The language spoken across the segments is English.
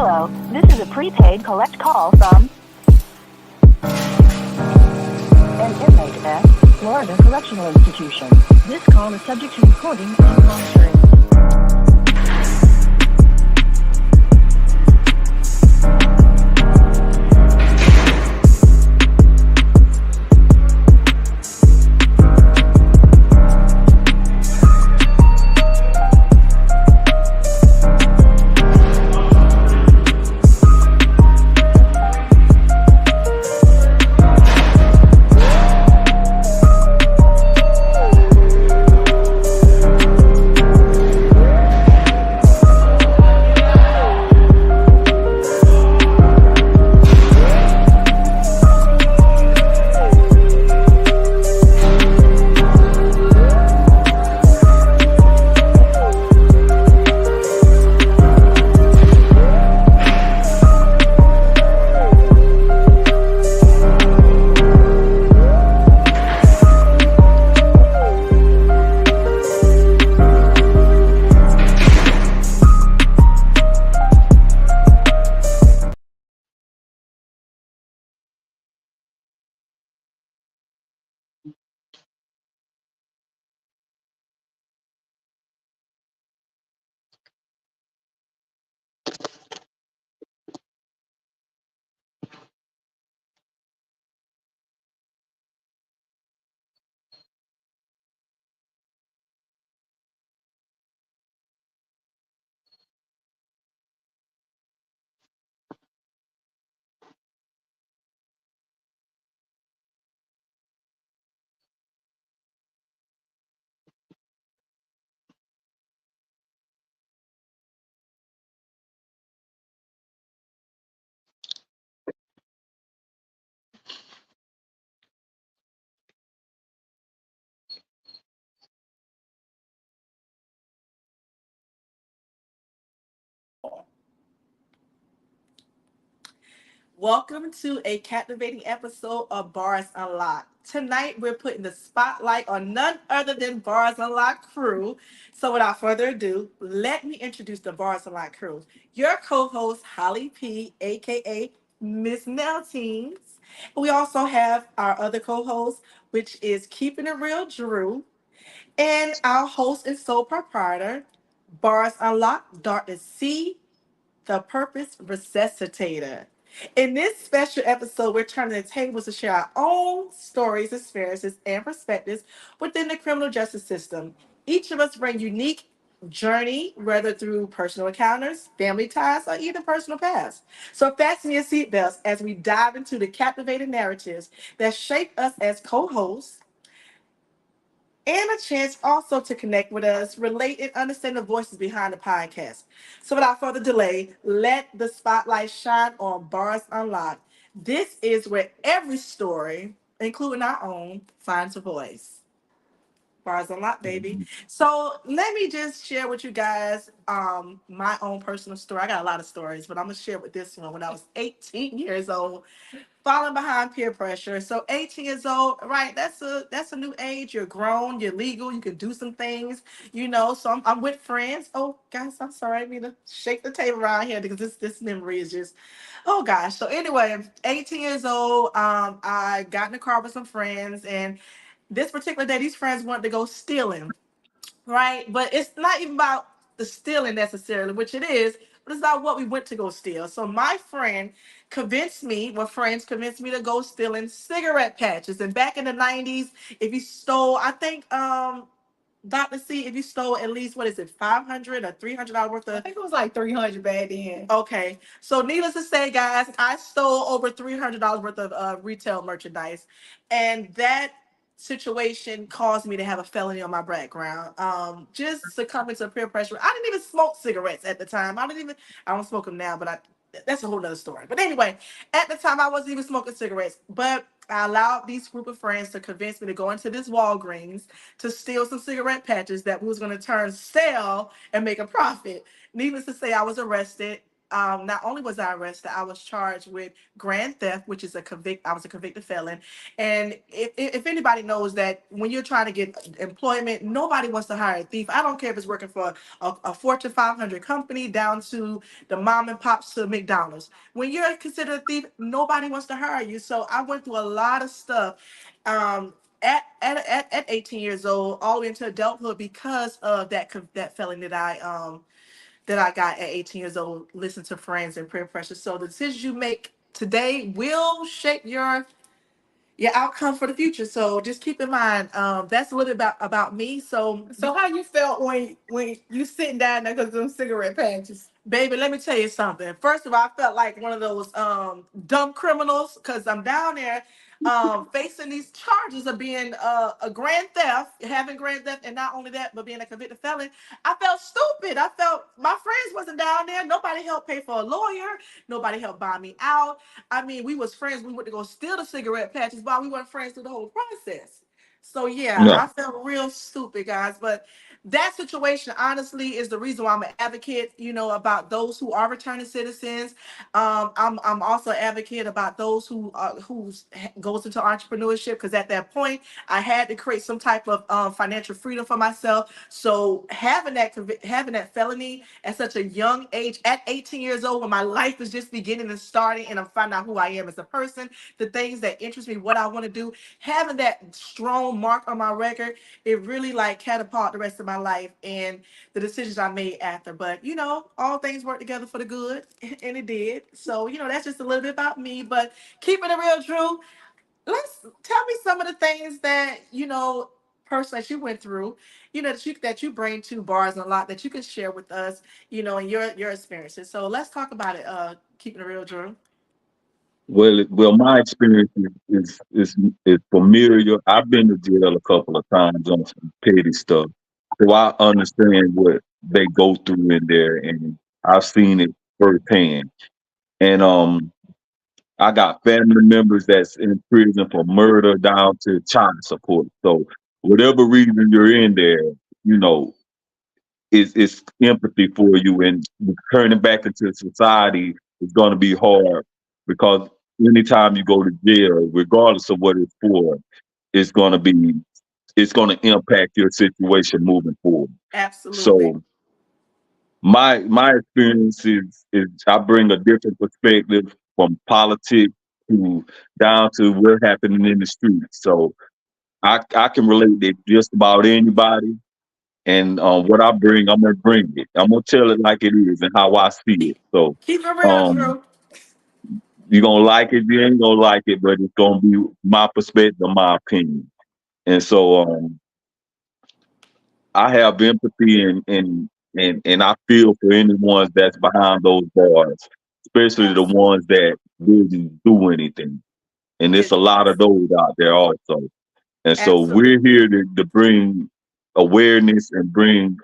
Hello, this is a prepaid collect call from an inmate at Florida Correctional Institution. This call is subject to recording and monitoring. Welcome to a captivating episode of Bars Unlocked. Tonight, we're putting the spotlight on none other than Bars Unlocked crew. So, without further ado, let me introduce the Bars Unlocked crew. Your co-host, Holly P, aka Miss Meltings. We also have our other co-host, which is Keeping It Real Drew, and our host and sole proprietor, Bars Unlocked, Dr. C, the Purpose Resuscitator. In this special episode, we're turning the tables to share our own stories, experiences, and perspectives within the criminal justice system. Each of us bring unique journey, whether through personal encounters, family ties, or even personal past. So fasten your seatbelts as we dive into the captivating narratives that shape us as co-hosts and a chance also to connect with us, relate, and understand the voices behind the podcast. So, without further delay, let the spotlight shine on Bars Unlocked. This is where every story, including our own, finds a voice. Bars Unlocked, baby. So, let me just share with you guys my own personal story. I got a lot of stories, but I'm going to share with this one when I was 18 years old falling behind peer pressure. So 18 years old, right? That's a new age. You're grown, you're legal, you can do some things, So I'm with friends. Oh guys, I'm sorry, I mean to shake the table around here because this memory is just oh gosh. So anyway, 18 years old, I got in the car with some friends, and this particular day, these friends wanted to go stealing, right? But it's not even about the stealing necessarily, which it is, but it's about what we went to go steal. So my friend friends convinced me to go stealing cigarette patches. And back in the 90s, if you stole, I think Dr. C, if you stole at least what is it, 500 or $300 worth I of. think it was like 300 back then. Okay, so needless to say, guys, I stole over $300 worth of retail merchandise, and that situation caused me to have a felony on my background. Just succumbing to peer pressure. I didn't even smoke cigarettes at the time. I don't smoke them now, but that's a whole nother story. But anyway, at the time, I wasn't even smoking cigarettes, but I allowed these group of friends to convince me to go into this Walgreens to steal some cigarette patches that we was going to turn sell and make a profit. Needless to say, I was arrested. not only was I arrested, I was charged with grand theft, which is I was a convicted felon. And if anybody knows that when you're trying to get employment, nobody wants to hire a thief. I don't care if it's working for a Fortune 500 company down to the mom and pops to McDonald's. When you're considered a thief, nobody wants to hire you. So I went through a lot of stuff. At 18 years old, all the way into adulthood, because of that felony that I got at 18 years old. Listen to friends and peer pressure. So the decisions you make today will shape your outcome for the future. So just keep in mind, that's a little bit about me. So how you felt when you sitting down there because of them cigarette patches? Baby, let me tell you something. First of all, I felt like one of those dumb criminals because I'm down there facing these charges of being a grand theft, having grand theft, and not only that, but being a convicted felon. I felt stupid. I felt my friends wasn't down there. Nobody helped pay for a lawyer. Nobody helped buy me out. I mean, we was friends. We went to go steal the cigarette patches, but we weren't friends through the whole process. So yeah, No. I felt real stupid, guys. But that situation honestly is the reason why I'm an advocate, about those who are returning citizens. I'm also an advocate about those who goes into entrepreneurship, because at that point I had to create some type of financial freedom for myself. So having that felony at such a young age, at 18 years old, when my life is just beginning and starting, and I'm finding out who I am as a person, the things that interest me, what I want to do, having that strong mark on my record, it really like catapult the rest of my life and the decisions I made after. But all things work together for the good, and it did. So that's just a little bit about me. But keeping it real true, let's tell me some of the things that person that you went through, that you bring to bars and a lot that you can share with us, and your experiences. So let's talk about it. Keeping it real, Drew. Well, my experience is familiar. I've been to jail a couple of times on some petty stuff, so I understand what they go through in there, and I've seen it firsthand. And I got family members that's in prison for murder down to child support. So whatever reason you're in there, you know, it's empathy for you, and returning back into society is going to be hard because anytime you go to jail, regardless of what it's for, it's going to be it's going to impact your situation moving forward. Absolutely. So my experience is I bring a different perspective from politics to down to what's happening in the streets. So I can relate to just about anybody, and what I bring, I'm gonna bring it. I'm gonna tell it like it is and how I see it. So Keep it real, um, Drew. you gonna like it, you ain't gonna like it, but it's gonna be my perspective, my opinion. And so I have empathy and I feel for anyone that's behind those bars, especially the Absolutely. ones that didn't do anything. And there's Yes. a lot of those out there also. And so we're Absolutely. here to bring awareness and bring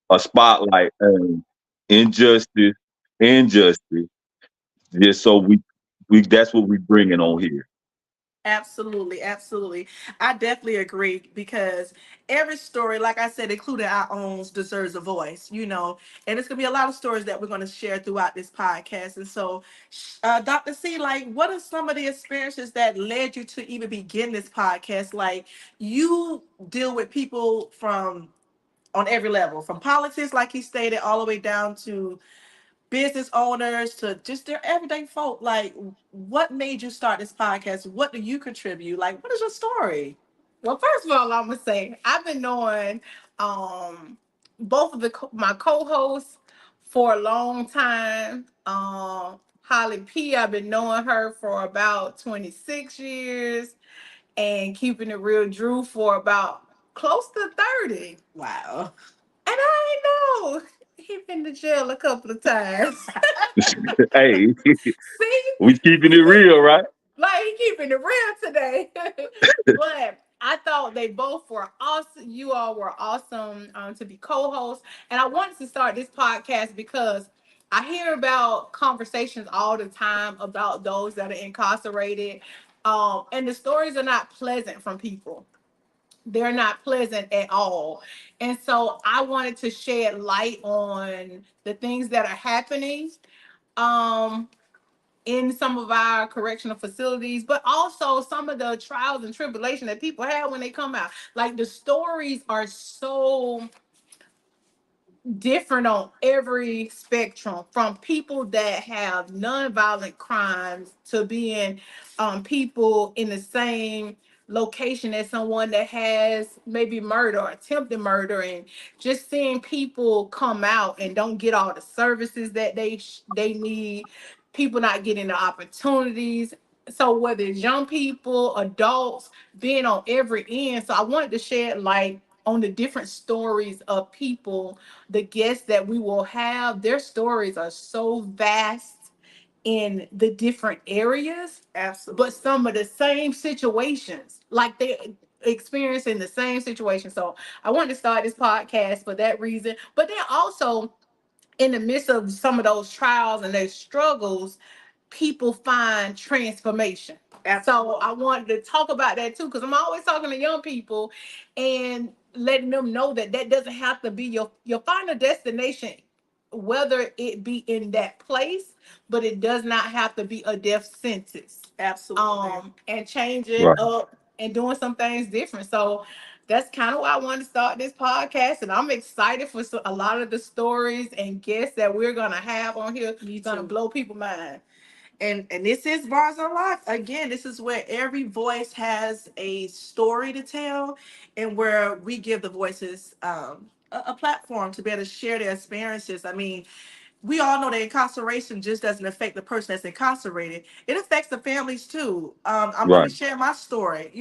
a spotlight on injustice and justice, just so we that's what we bringing on here. Absolutely, absolutely. I definitely agree because every story, like I said, including our own, deserves a voice, and it's going to be a lot of stories that we're going to share throughout this podcast. And so, Dr. C, like, what are some of the experiences that led you to even begin this podcast? Like, you deal with people from on every level, from politics, like he stated, all the way down to business owners to just their everyday folk. Like, what made you start this podcast? What do you contribute? Like, what is your story? Well, first of all, I'm gonna say I've been knowing both of my co-hosts for a long time. Holly P, I've been knowing her for about 26 years, and keeping it real, Drew, for about close to 30. Wow. And I know he been to jail a couple of times. Hey, See, we keeping it see, real, right? like he keeping it real today. But I thought they both were awesome. You all were awesome to be co-hosts, and I wanted to start this podcast because I hear about conversations all the time about those that are incarcerated, and the stories are not pleasant from people. They're not pleasant at all. And so I wanted to shed light on the things that are happening um in some of our correctional facilities, but also some of the trials and tribulation that people have when they come out. Like the stories are so different on every spectrum, from people that have nonviolent crimes to being people in the same location as someone that has maybe murder or attempted murder, and just seeing people come out and don't get all the services that they need, people not getting the opportunities. So whether it's young people, adults, being on every end. So I wanted to shed light on the different stories of people, the guests that we will have. Their stories are so vast in the different areas, Absolutely. but some of the same situations, like they experiencing the same situation. So I wanted to start this podcast for that reason. But then also, in the midst of some of those trials and those struggles, people find transformation. So I wanted to talk about that too, because I'm always talking to young people and letting them know that that doesn't have to be your final destination, whether it be in that place, but it does not have to be a death sentence. Absolutely. And changing Right. up and doing some things different. So that's kind of why I wanted to start this podcast, and I'm excited for a lot of the stories and guests that we're gonna have on here. Me Gonna too. blow people mind. And this is Bars Unlocked. Again, this is where every voice has a story to tell, and where we give the voices a platform to be able to share their experiences. I mean, we all know that incarceration just doesn't affect the person that's incarcerated. It affects the families too. I'm gonna Right. share my story.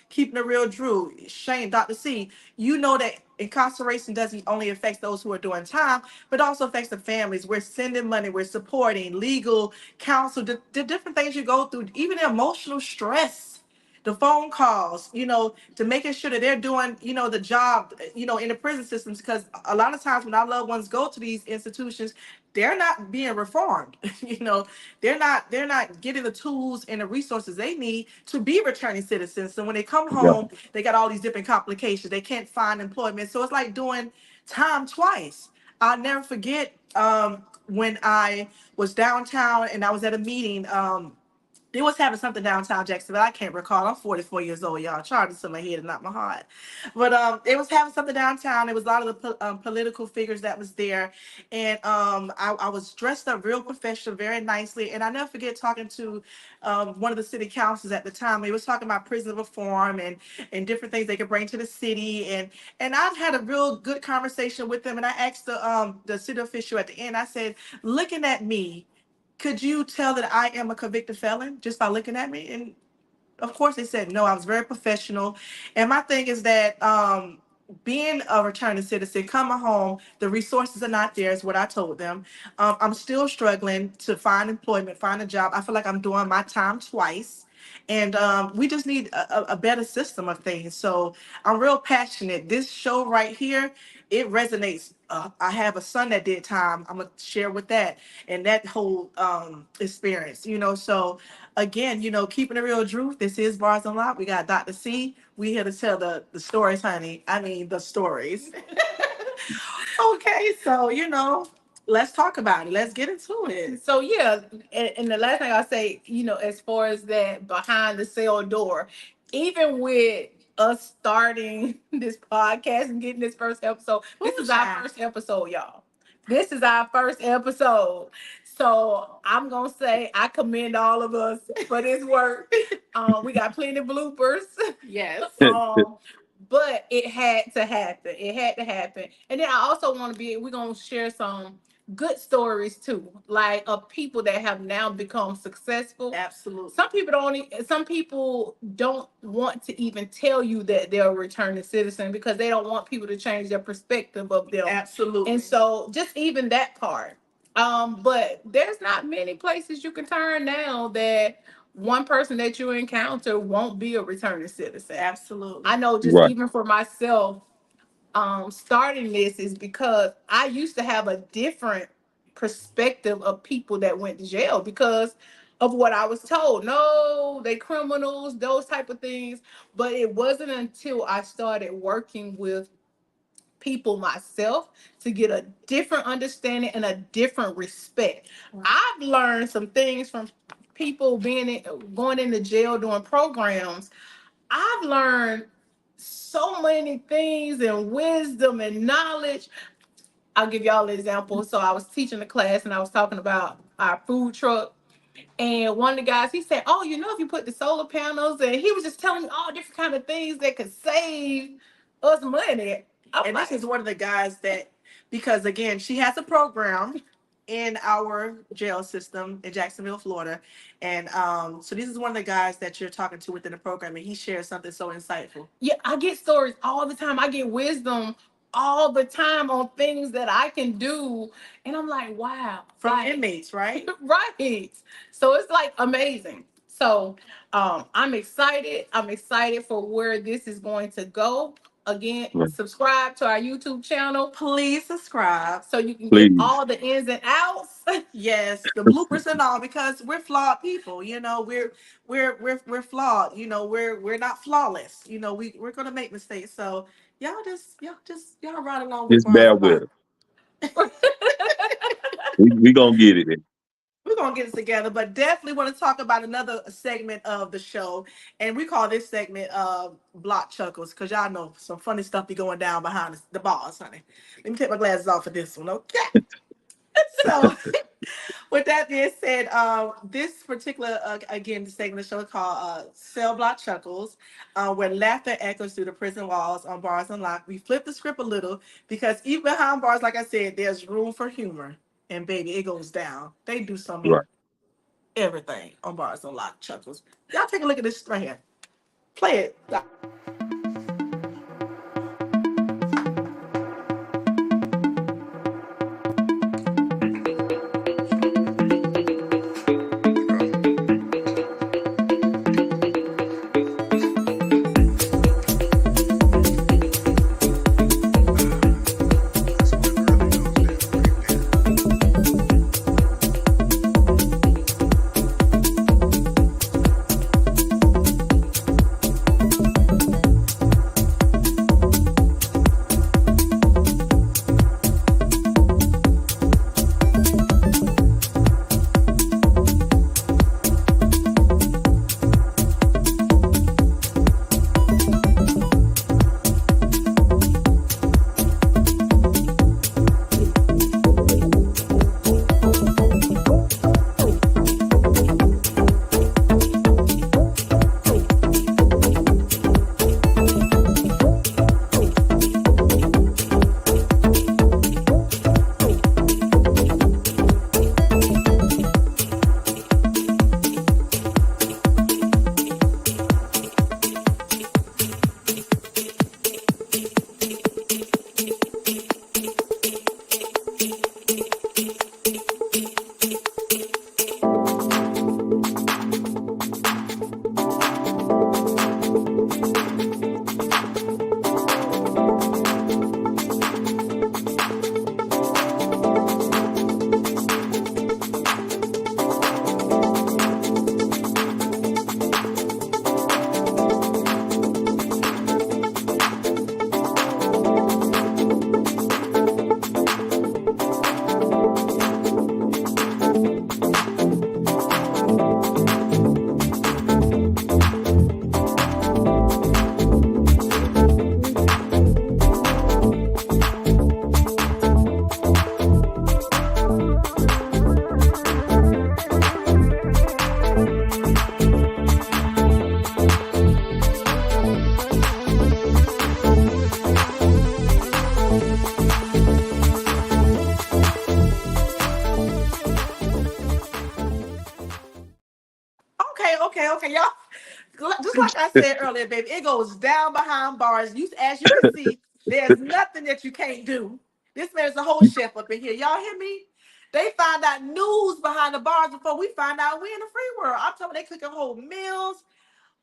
Keeping it real, Drew, Shane, Dr. C. You know that incarceration doesn't only affect those who are doing time, but also affects the families. We're sending money, we're supporting legal counsel, the different things you go through, even the emotional stress, the phone calls, to making sure that they're doing, the job, in the prison systems. Because a lot of times when our loved ones go to these institutions, they're not being reformed. They're not getting the tools and the resources they need to be returning citizens. So when they come Yeah. home, they got all these different complications. They can't find employment. So it's like doing time twice. I'll never forget when I was downtown and I was at a meeting. They was having something downtown Jacksonville. I can't recall. I'm 44 years old, y'all. Charging to my head and not my heart. But it was having something downtown. It was a lot of the political figures that was there, and I was dressed up real professional, very nicely. And I never forget talking to one of the city councils at the time. He was talking about prison reform and different things they could bring to the city. And I had a real good conversation with them. And I asked the city official at the end. I said, looking at me, could you tell that I am a convicted felon just by looking at me? And of course they said no. I was very professional. And my thing is that being a returning citizen, coming home, the resources are not there, is what I told them. I'm still struggling to find employment, find a job. I feel like I'm doing my time twice. And we just need a better system of things. So I'm real passionate. This show right here, it resonates. I have a son that did time. I'm gonna share with that and that whole experience. So again, keeping it real, Drew. This is Bars Unlocked. We got Dr. C. We here to tell the stories, honey. I mean the stories. Okay, so let's talk about it. Let's get into it. So yeah, and the last thing I say, as far as that behind the cell door, even with us starting this podcast and getting this first episode, this Ooh, is our child. first episode, y'all. This is our first episode. So I'm gonna say I commend all of us for this work. We got plenty of bloopers. Yes. um, but it had to happen. It had to happen. And then I also want to we're gonna share some good stories too, like of people that have now become successful. Absolutely. Some people don't want to even tell you that they're a returning citizen because they don't want people to change their perspective of them. Absolutely. And so just even that part. But there's not many places you can turn now that one person that you encounter won't be a returning citizen. Absolutely. I know just Right. even for myself, starting this is because I used to have a different perspective of people that went to jail because of what I was told. No, they criminals, those type of things. But it wasn't until I started working with people myself to get a different understanding and a different respect. I've learned some things from people going into jail doing programs. I've learned so many things and wisdom and knowledge. I'll give y'all an example. So I was teaching a class and I was talking about our food truck. And one of the guys, he said, "Oh, if you put the solar panels," and he was just telling me all different kind of things that could save us money. And this is one of the guys that, because again, she has a program in our jail system in Jacksonville, Florida. And so this is one of the guys that you're talking to within the program, and he shares something so insightful. Yeah, I get stories all the time. I get wisdom all the time on things that I can do. And I'm like, wow. From inmates, right? Right. So it's like amazing. So I'm excited. I'm excited for where this is going to go. Again, Right. subscribe to our YouTube channel. Please subscribe So you can get Please. all the ins and outs. Yes, the bloopers and all, because we're flawed people. We're flawed. We're not flawless. We're gonna make mistakes. So y'all ride along with Just bars bear a lot. with us. We gonna get it. We're gonna get it together, but definitely want to talk about another segment of the show, and we call this segment "Block Chuckles" because y'all know some funny stuff be going down behind the bars, honey. Let me take my glasses off for this one, okay? So, with that being said, this particular again the segment of the show is called "Cell Block Chuckles," where laughter echoes through the prison walls on Bars Unlocked. We flip the script a little because even behind bars, like I said, there's room for humor, and baby, it goes down. They do some of Right. everything on Bars Unlocked Chuckles. Y'all take a look at this right here. Play it. Okay, y'all. Just like I said earlier, baby, it goes down behind bars. As you can see, there's nothing that you can't do. This man's a whole chef up in here. Y'all hear me? They find out news behind the bars before we find out we in the free world. I'm talking they cooking whole meals.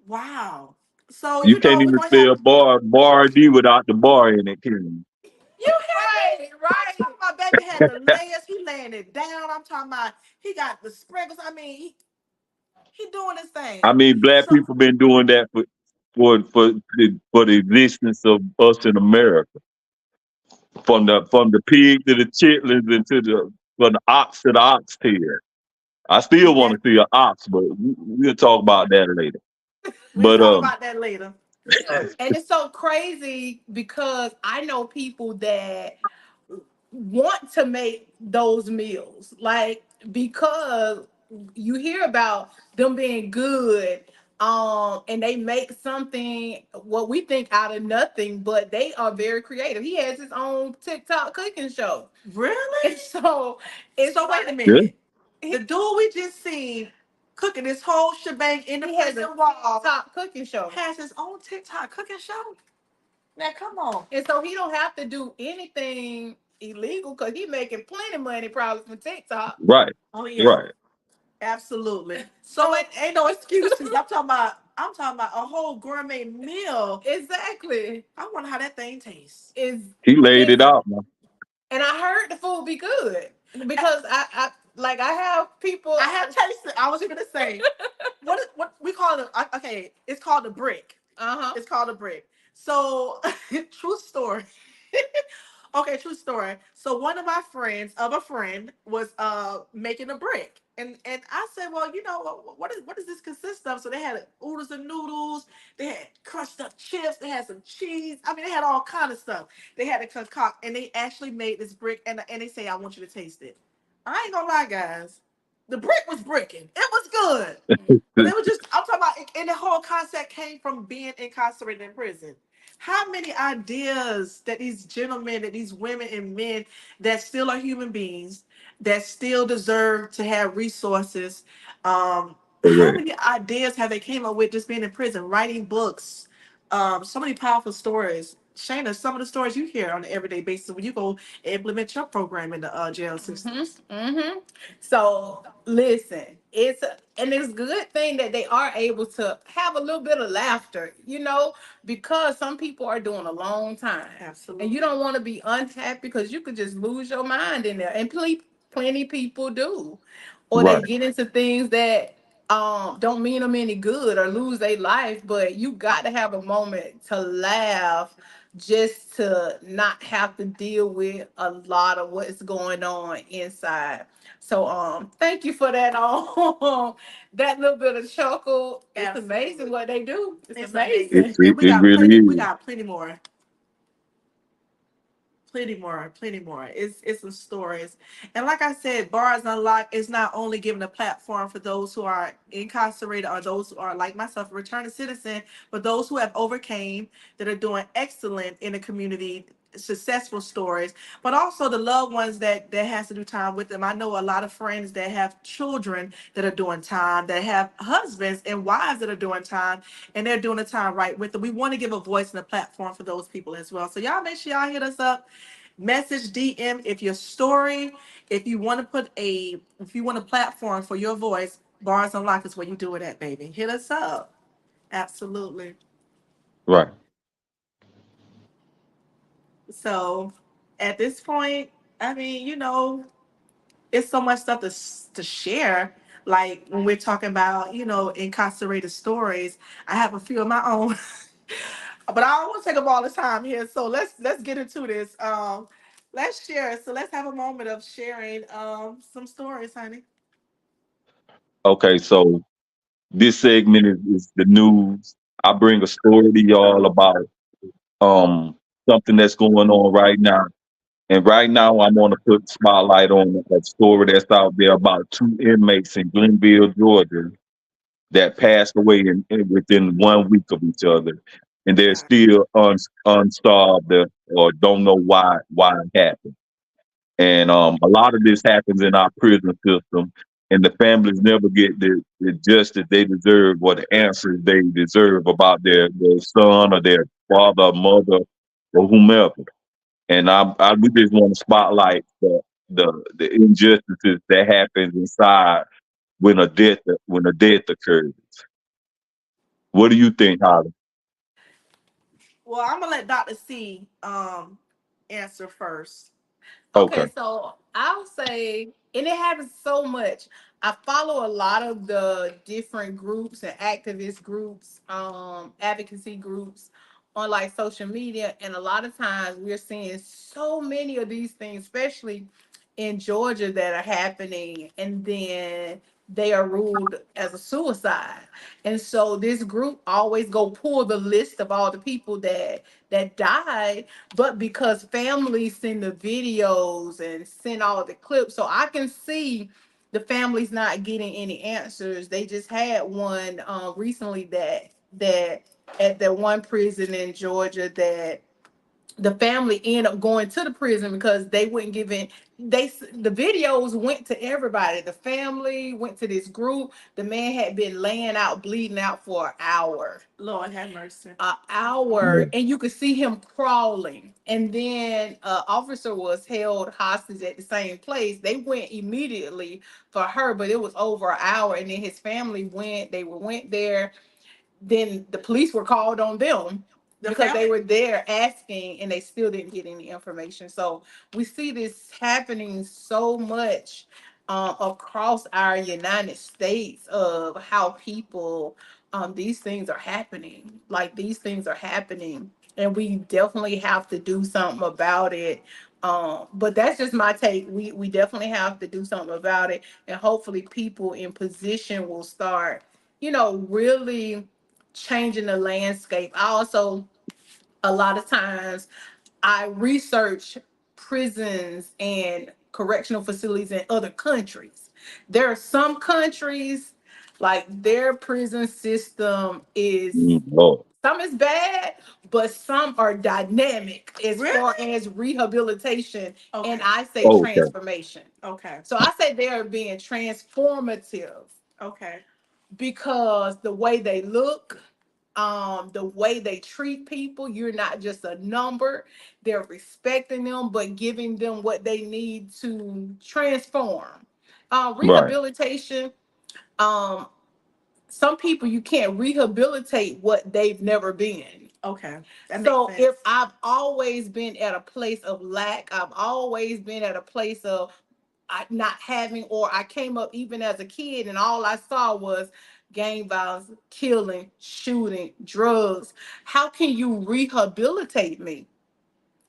Wow. So You can't we're even gonna have spell bar D without the bar in it, can you? you hear me? Right. I'm talking about baby had the layers. He laying it down. I'm talking about he got the sprinkles. I mean, he doing his thing. I mean, black So people been doing that for the existence of us in America. from the pig to the chitlins and to the from the ox to the oxtail. I still want to see an ox, but we'll talk about that later. We'll But talk about that later. And it's so crazy because I know people that want to make those meals, like, because you hear about them being good, and they make something what we think out of nothing, but they are very creative. He has his own TikTok cooking show. Really? And so it's So wait a like yeah, minute. The dude we just seen cooking this whole shebang in the he has a prison wall TikTok cooking show. has his own TikTok cooking show. Now come on. And so he don't have to do anything illegal because he making plenty money probably from TikTok. right, Oh yeah, right. absolutely. So it ain't no excuses. I'm talking about a whole gourmet meal. Exactly. I wonder how that thing tastes. Is He laid it listen, out, man. and I heard the food be good because I have people. I have tasted. I was even gonna say what we call it. Okay, it's called the brick. Uh-huh. It's called a brick. So, true story. Okay, true story. So one of my friends of a friend was making a brick. And I said, well, what does this consist of? So they had oodles and noodles, they had crushed up chips, they had some cheese. I mean, they had all kind of stuff. They had to concoct, and they actually made this brick, and they say, I want you to taste it. I ain't gonna lie, guys. The brick was bricking. It was good. But it was just, I'm talking about, and the whole concept came from being incarcerated in prison. How many ideas that these gentlemen, that these women and men that still are human beings, that still deserve to have resources, how Correct. many ideas have they came up with just being in prison, writing books, so many powerful stories. Shayna, some of the stories you hear on an everyday basis when you go implement your program in the jail systems. Mm-hmm. So listen, and it's a good thing that they are able to have a little bit of laughter, because some people are doing a long time, and Absolutely. you don't want to be unhappy because you could just lose your mind in there, and plenty people do, or they Right. get into things that don't mean them any good or lose their life. But you got to have a moment to laugh just to not have to deal with a lot of what's going on inside. So thank you for that that little bit of chuckle. It's amazing Absolutely. what they do. It's It's It, amazing. amazing. it, And we it got really plenty, we is. got plenty more. Plenty more. It's some stories, and like I said, Bars Unlocked is not only giving a platform for those who are incarcerated or those who are like myself, a returning citizen, but those who have overcame, that are doing excellent in the community, successful stories, but also the loved ones that has to do time with them. I know a lot of friends that have children that are doing time, that have husbands and wives that are doing time, and they're doing the time right with them. We want to give a voice and a platform for those people as well. So y'all make sure y'all hit us up, message, DM if your story, if you want to if you want a platform for your voice. Bars Unlocked is where you do it at, baby. Hit us up. Absolutely. Right. So at this point, I mean, it's so much stuff to share. Like when we're talking about, incarcerated stories, I have a few of my own, but I don't want to take up all the time here. So let's get into this. Let's share. So let's have a moment of sharing some stories, honey. Okay, so this segment is the news. I bring a story to y'all about um something that's going on right now. And right now I'm gonna put the spotlight on a story that's out there about two inmates in Glenville, Georgia, that passed away within 1 week of each other. And they're God. still unsolved, or don't know why it happened. And a lot of this happens in our prison system, and the families never get the justice they deserve or the answers they deserve about their son or their father or mother or whomever. And we just want to spotlight the injustices that happens inside when a death occurs. What do you think, Holly? Well, I'm gonna let Dr. C answer first. Okay, Okay, so I'll say, and it happens so much. I follow a lot of the different groups and activist groups, advocacy groups on like social media, and a lot of times we're seeing so many of these things, especially in Georgia, that are happening, and then they are ruled as a suicide. And so this group always go pull the list of all the people that died, but because families send the videos and send all the clips, so I can see the family's not getting any answers. They just had one recently that at the one prison in Georgia, that the family ended up going to the prison because they wouldn't give in. The videos went to everybody. The family went to this group. The man had been laying out bleeding out for an hour. Lord have mercy. An hour, and you could see him crawling. And then an officer was held hostage at the same place. They went immediately for her, but it was over an hour. And then his family went. They went there. Then the police were called on them because they were there asking, and they still didn't get any information. So we see this happening so much across our United States, of how people, these things are happening. Like, these things are happening, and we definitely have to do something about it. But that's just my take. We definitely have to do something about it, and hopefully people in position will start, really changing the landscape. I also, a lot of times, I research prisons and correctional facilities in other countries. There are some countries, like, their prison system is, Lord. some is bad, but some are dynamic as far as rehabilitation, and I say Okay. transformation. Okay. So I say they're being transformative Okay. because the way they look, the way they treat people, you're not just a number. They're respecting them, but giving them what they need to transform. Right. Rehabilitation, um, some people, you can't rehabilitate what they've never been. Okay. That makes So sense. if I've always been at a place of lack, I've always been at a place of not having, or I came up even as a kid and all I saw was gang violence, killing, shooting, drugs. How can you rehabilitate me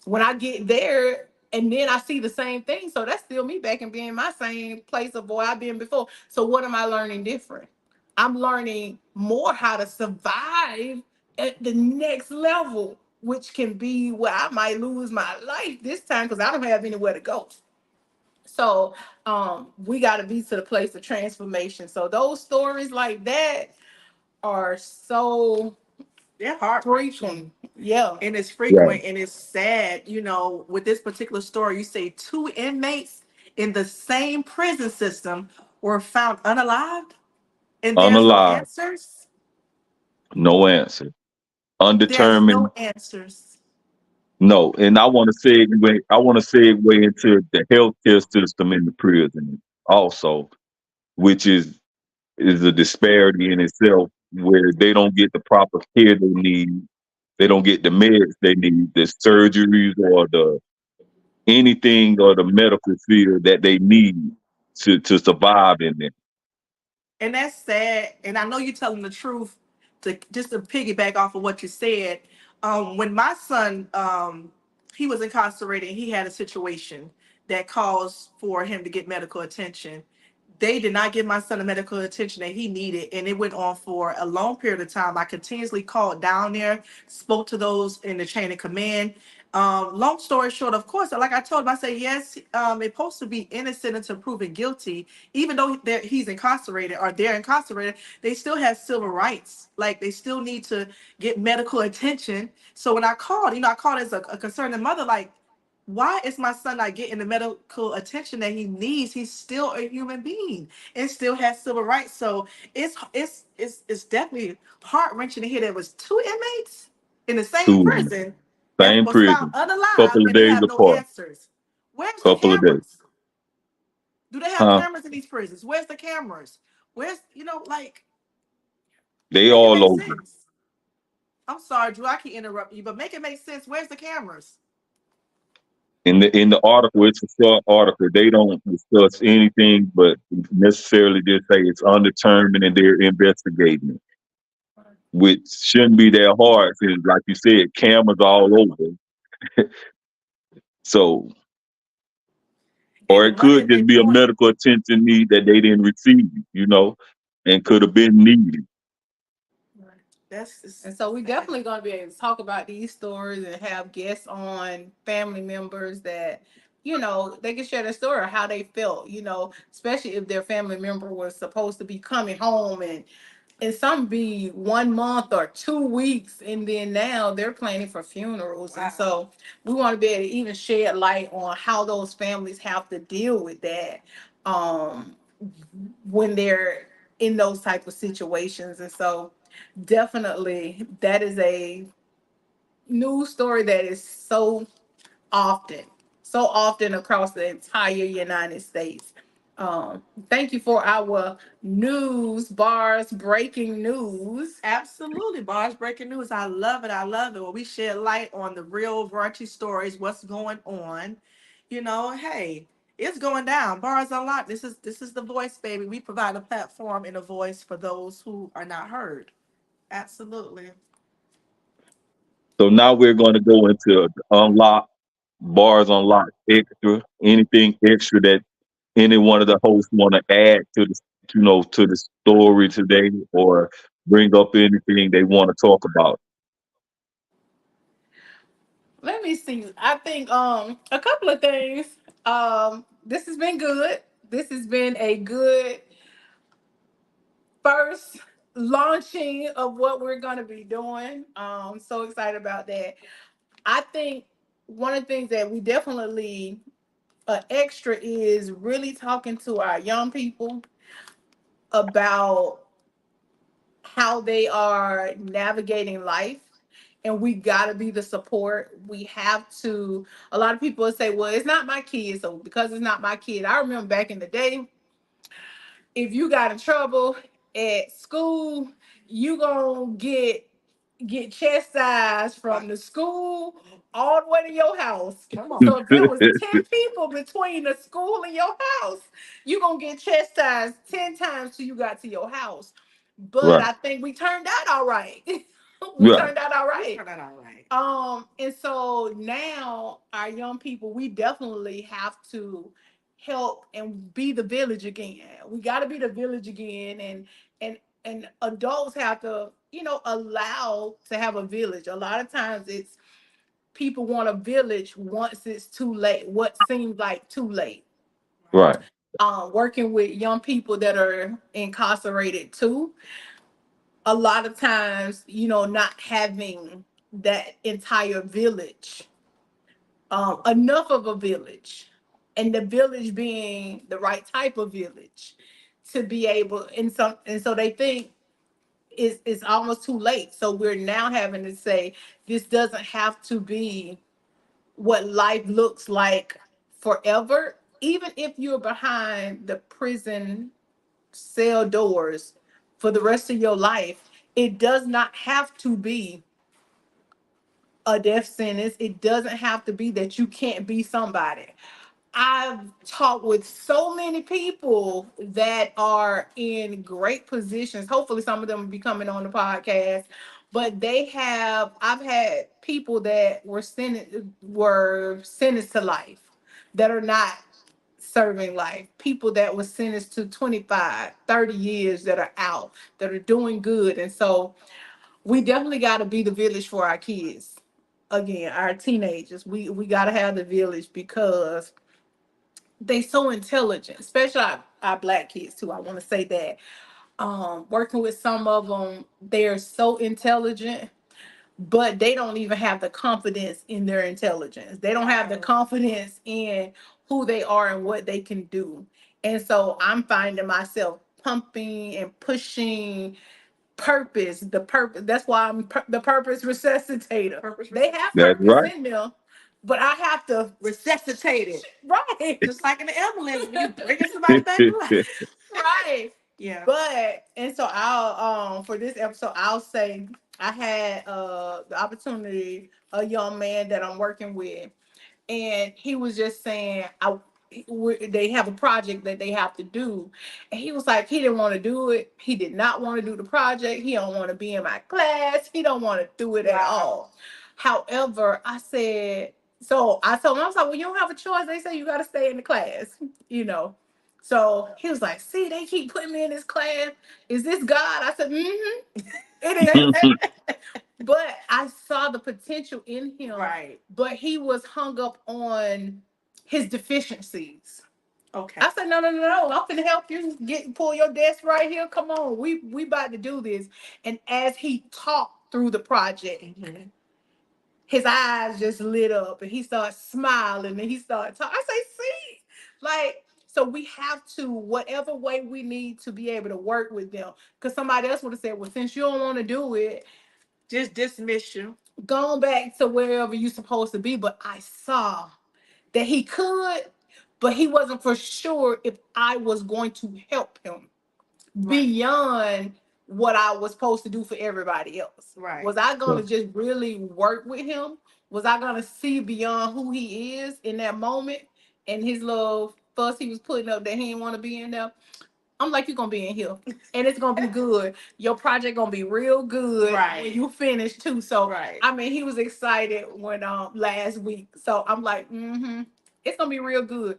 when I get there and then I see the same thing? So that's still me back and being my same place of where I've been before. So what am I learning different? I'm learning more how to survive at the next level, which can be where I might lose my life this time because I don't have anywhere to go. So we got to be to the place of transformation. So those stories like that are so They're heart freaking, yeah. and it's Right. frequent and it's sad. With this particular story, you say two inmates in the same prison system were found unalived, and there's no Unalive. answers. No answer. There's no Undetermined. answers. No. And I want to segue into the healthcare system in the prison also, which is a disparity in itself, where they don't get the proper care they need. They don't get the meds they need, the surgeries or the anything or the medical field that they need to survive in there. And that's sad. And I know you're telling the truth. To just to piggyback off of what you said, when my son, he was incarcerated, he had a situation that caused for him to get medical attention. They did not give my son the medical attention that he needed, and it went on for a long period of time. I continuously called down there, spoke to those in the chain of command. Long story short, of course, like I told him, I said, yes, it's supposed to be innocent until proven guilty. Even though he's incarcerated or they're incarcerated, they still have civil rights. Like, they still need to get medical attention. So when I called, I called as a concerned mother, like, why is my son not getting the medical attention that he needs? He's still a human being and still has civil rights. So it's definitely heart wrenching to hear there was two inmates in the same Two in prison the that same was found prison, unalive, couple of and they days have no apart, answers. Where's the couple of days. cameras? Do they have Huh? cameras in these prisons? Where's the cameras? Where's, like, They make it all make over. sense. I'm sorry, Drew, I can interrupt you, but make it make sense. Where's the cameras? In the article, it's a short article. They don't discuss anything, but necessarily just say it's undetermined and they're investigating it. which shouldn't be that hard because, like you said, cameras all over. So, And or the it money could that they just be a pouring, medical attention need that they didn't receive, and could have been needed. that's just And so we sad. definitely going to be able to talk about these stories and have guests on, family members that, they can share their story or how they felt, especially if their family member was supposed to be coming home, and some be 1 month or 2 weeks, and then now they're planning for funerals. Wow. And so we want to be able to even shed light on how those families have to deal with that, um, when they're in those type of situations. And so definitely that is a news story that is often, so often across the entire United States. Thank you for our news bars, breaking news. Absolutely. Bars breaking news. I love it. I love it. When we shed light on the real raunchy stories, what's going on. Hey, it's going down. Bars Unlocked. This is the voice, baby. We provide a platform and a voice for those who are not heard. Absolutely. So now we're going to go into unlock bars, unlock extra, anything extra that any one of the hosts want to add to the story today, or bring up anything they want to talk about. Let me see. I think a couple of things. This has been good. This has been a good first launching of what we're going to be doing. So excited about that. I think one of the things that we definitely extra is really talking to our young people about how they are navigating life. And we got to be the support. We have to. A lot of people say, well, it's not my kid. So because it's not my kid, I remember back in the day, if you got in trouble at school, you gonna get chastised from the school all the way to your house. Come on. So if there was 10 people between the school and your house, you gonna get chastised 10 times till you got to your house. But Right, I think we turned out all right. We right, turned out all We right. turned out all right. And so now our young people, we definitely have to help and be the village again. We got to be the village again, and adults have to, allow to have a village. A lot of times it's people want a village once it's too late, what seems like too late. Right. right, Working with young people that are incarcerated too, a lot of times, not having that entire village, enough of a village, and the village being the right type of village to be able, and so they think it's almost too late. So we're now having to say this doesn't have to be what life looks like forever, even if you're behind the prison cell doors for the rest of your life. It does not have to be a death sentence. It doesn't have to be that you can't be somebody. I've talked with so many people that are in great positions. Hopefully, some of them will be coming on the podcast. But I've had people that were sentenced to life that are not serving life. People that were sentenced to 25, 30 years that are out, that are doing good. And so we definitely got to be the village for our kids. Again, our teenagers. We got to have the village because they so intelligent, especially our black kids too. I want to say that. Working with some of them, they're so intelligent, but they don't even have the confidence in their intelligence. They don't have the confidence in who they are and what they can do. And so I'm finding myself pumping and pushing purpose, the purpose. That's why the purpose resuscitator. Purpose They have that's purpose right, in them, but I have to Resuscitated. right, Just like in the ambulance when you bringing somebody back to life. right. Yeah. But and so I'll for this episode I'll say I had the opportunity, a young man that I'm working with, and he was just saying they have a project that they have to do, and he was like, he didn't want to do it. He did not want to do the project. He don't want to be in my class. He don't want to do it at all. However, I said, so I told him, I was like, well, you don't have a choice. They say you got to stay in the class, you know. So he was like, see, they keep putting me in this class. Is this God? I said, mm-hmm, it is. But I saw the potential in him. Right. But he was hung up on his deficiencies. Okay. I said, no, no, no, no. I'm gonna help you pull your desk right here. Come on, we about to do this. And as he talked through the project, his eyes just lit up, and he started smiling, and he started talking. I say, see, like, so we have to, whatever way we need to be able to work with them. Because somebody else would have said, well, since you don't want to do it, just dismiss you. Going back to wherever you're supposed to be. But I saw that he could, but he wasn't for sure if I was going to help him beyond what I was supposed to do for everybody else. Right. Was I going to just really work with him? Was I going to see beyond who he is in that moment and his little fuss he was putting up that he didn't want to be in there? I'm like, you're gonna be in here and it's gonna be good. Your project gonna be real good when you finish too. So I mean, he was excited when last week. So I'm like, it's gonna be real good.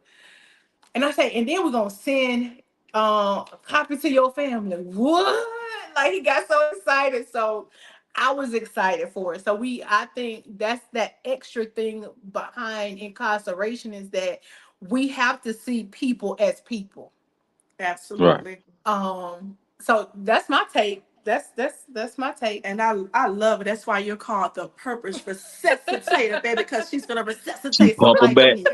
And I say, and then we're gonna send a copy to your family. What? Like, he got so excited. So I was excited for it. So I think that's that extra thing behind incarceration, is that we have to see people as people. Absolutely. So that's my take. That's my take. And I love it. That's why you're called the purpose resuscitator, baby, because she's gonna She resuscitate some pump 'em life back. in you.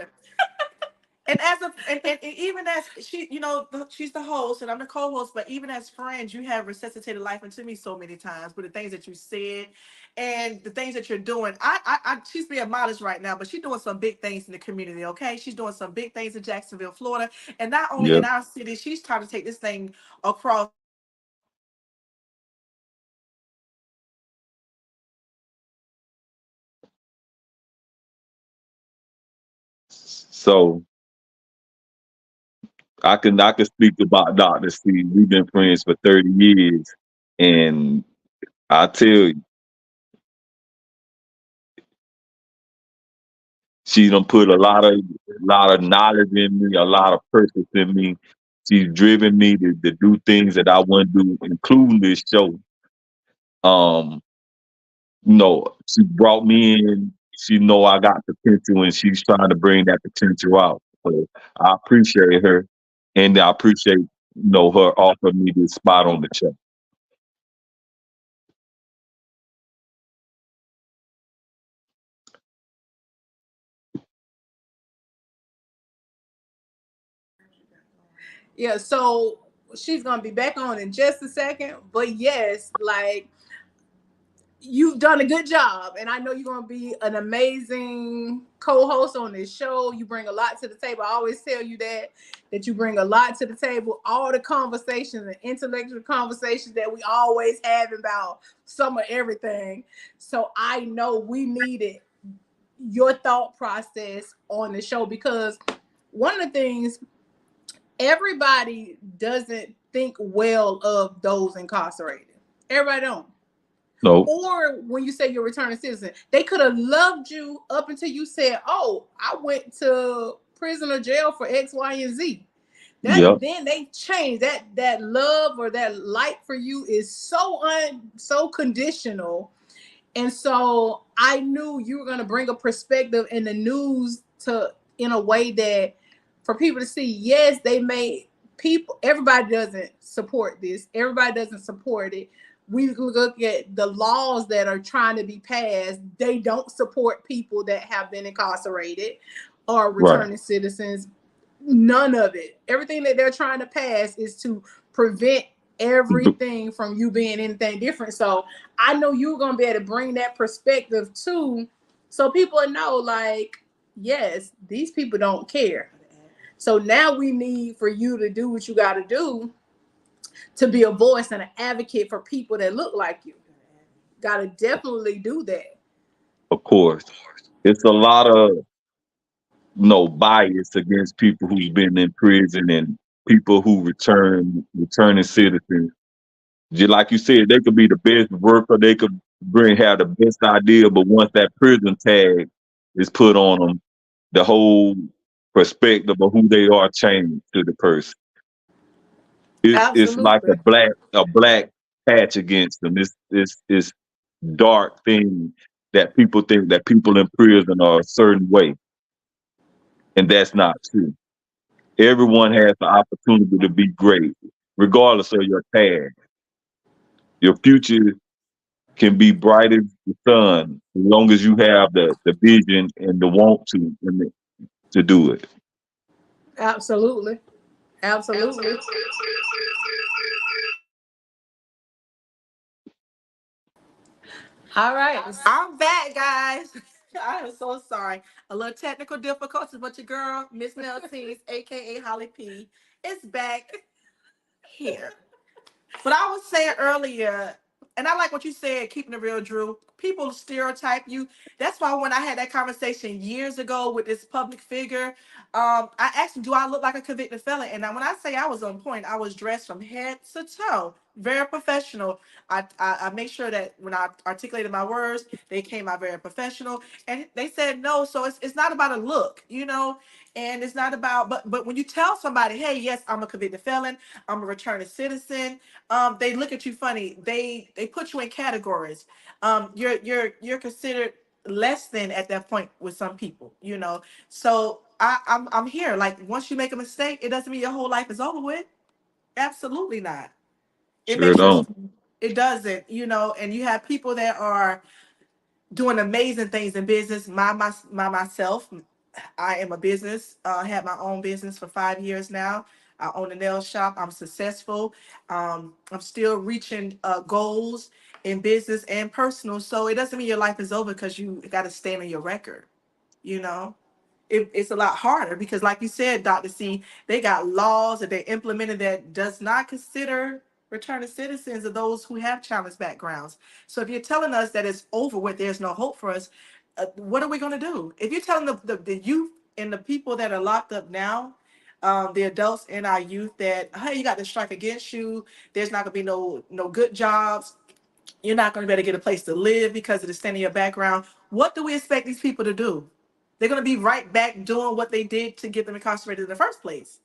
And as a and even as she, she's the host and I'm the co-host, but even as friends, you have resuscitated life into me so many times with the things that you said and the things that you're doing. She's being modest right now, but she's doing some big things in the community. Okay, she's doing some big things in Jacksonville, Florida, and not only in Yep. our city. She's trying to take this thing across the country. And I just want to say that I appreciate you so much for being a part of this So I can speak about Dr. Steve. We've been friends for 30 years, and I tell you, she done put a lot of knowledge in me, a lot of purpose in me. She's driven me to do things that I want to do, including this show. Um, she brought me in. She know I got potential, and she's trying to bring that potential out. So I appreciate her, and I appreciate her offering me this spot on the show. Yeah, so she's gonna be back on in just a second. But yes, like, you've done a good job, and I know you're gonna be an amazing co-host on this show. You bring a lot to the table. I always tell you that you bring a lot to the table. All the conversations and intellectual conversations that we always have about some of everything. So I know we needed your thought process on the show, because one of the things, everybody doesn't think well of those incarcerated. Everybody don't. No, Or when you say you're a returning citizen, they could have loved you up until you said, "Oh, I went to prison or jail for X, Y, and Z." yep, Then they change that love or that light for you is so conditional. And so I knew you were going to bring a perspective in the news in a way that for people to see, yes, they may, people, everybody doesn't support this. Everybody doesn't support it. We look at the laws that are trying to be passed. They don't support people that have been incarcerated or right. returning citizens. None of it. Everything that they're trying to pass is to prevent everything from you being anything different. So I know you're gonna be able to bring that perspective too, so people know, like, yes, these people don't care. So now we need for you to do what you got to do to be a voice and an advocate for people that look like you. Got to definitely do that. Of course, it's a lot of bias against people who's been in prison and people who returning citizens. Just like you said, they could be the best worker, they could have the best idea, but once that prison tag is put on them, the whole perspective of who they are changed to the person. It's like Absolutely. a black patch against them. It's dark thing that people think that people in prison are a certain way, and that's not true. Everyone has the opportunity to be great, regardless of your past. Your future can be bright as the sun as long as you have the vision and the want to do it. Absolutely. Absolutely. All right. I'm back, guys. I am so sorry. A little technical difficulties, but your girl, Miss Meltese, aka Holly P, is back here. But I was saying earlier, and I like what you said, keeping it real, Drew. People stereotype you. That's why when I had that conversation years ago with this public figure, I asked him, "Do I look like a convicted felon?" And when I say I was on point, I was dressed from head to toe, very professional. I make sure that when I articulated my words, they came out very professional. And they said no. So it's not about a look, and it's not about. But when you tell somebody, "Hey, yes, I'm a convicted felon. I'm a returning citizen," they look at you funny. They put you in categories. You're considered less than at that point with some people. So I'm here. Like once you make a mistake, it doesn't mean your whole life is over with. Absolutely not. It Sure makes you. don't. It doesn't. And you have people that are doing amazing things in business. Myself, I am a business. Had my own business for 5 years now. I own a nail shop. I'm successful. I'm still reaching goals in business and personal. So it doesn't mean your life is over because you got to stand on your record. You know, it's a lot harder because, like you said, Dr. C, they got laws that they implemented that does not consider returning citizens or those who have challenged backgrounds. So if you're telling us that it's over with, there's no hope for us, what are we going to do? If you're telling the youth and the people that are locked up now, the adults in our youth that, hey, you got to strike against you, there's not going to be no good jobs, you're not going to be able to get a place to live because of the state of your background. What do we expect these people to do? They're going to be right back doing what they did to get them incarcerated in the first place.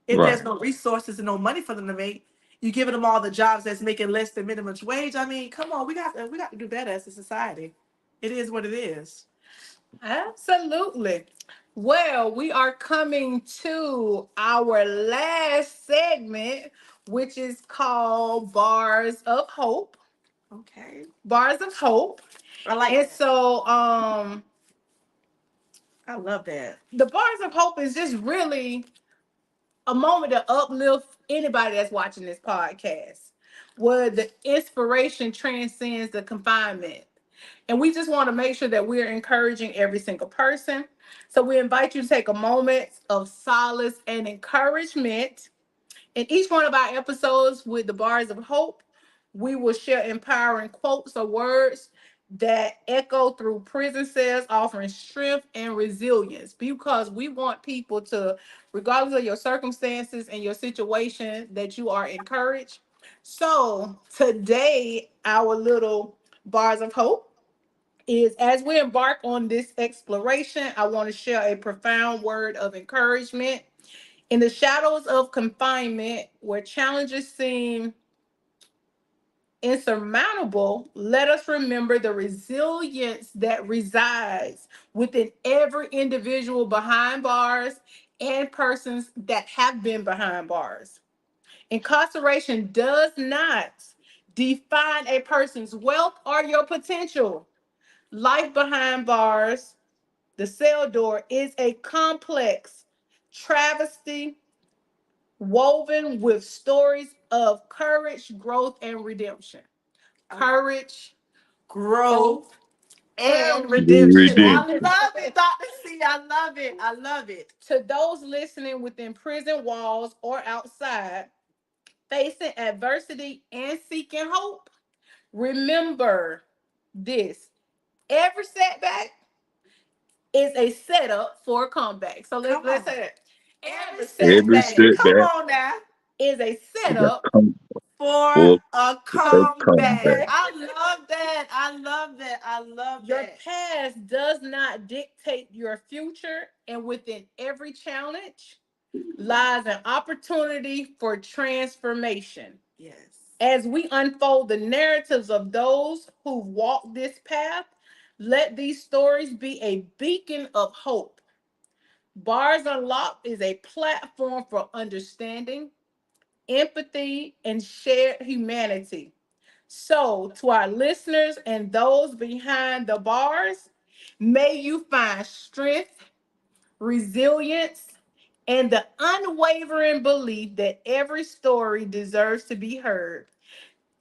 If Right. there's no resources and no money for them to make, you giving them all the jobs that's making less than minimum wage. I mean, come on, we got to do better as a society. It is what it is. Absolutely. Well, we are coming to our last segment, which is called Bars of Hope. Okay, Bars of Hope. I like And that. so I love that. the Bars of Hope is just really a moment to uplift anybody that's watching this podcast, where the inspiration transcends the confinement. And we just want to make sure that we're encouraging every single person. So we invite you to take a moment of solace and encouragement. In each one of our episodes with the Bars of Hope, we will share empowering quotes or words that echo through prison cells, offering strength and resilience because we want people to, regardless of your circumstances and your situation, that you are encouraged. So today, our little Bars of Hope is as we embark on this exploration, I want to share a profound word of encouragement. In the shadows of confinement, where challenges seem insurmountable, let us remember the resilience that resides within every individual behind bars and persons that have been behind bars. Incarceration does not define a person's wealth or your potential. Life behind bars, the cell door, is a complex travesty woven with stories of courage, growth, and redemption. Courage, Growth growth, and and redemption. I Redemption. love it, Dr. C. I love it. I love it. to those listening within prison walls or outside, facing adversity and seeking hope, remember this: every setback is a setup for a comeback. So let's say that. Every Every setback Come setback on now. is a is a setup come For for a a comeback. comeback. I love that. I love that. I love Your that. past does not dictate your future, and within every challenge lies an opportunity for transformation. Yes. As we unfold the narratives of those who've walked this path, let these stories be a beacon of hope. Bars Unlocked is a platform for understanding, empathy, and shared humanity. So, to our listeners and those behind the bars, may you find strength, resilience, and the unwavering belief that every story deserves to be heard.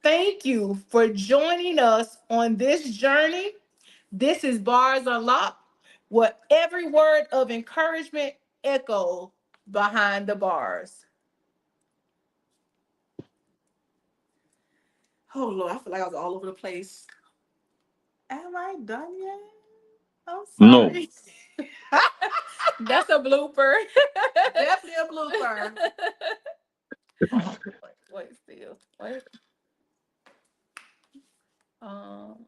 Thank you for joining us on this journey. This is Bars Unlocked, where every word of encouragement echoes behind the bars. Oh Lord, I feel like I was all over the place. Am I done yet? I'm No, sorry. That's a blooper. Definitely a blooper. Wait, still. Wait. Um,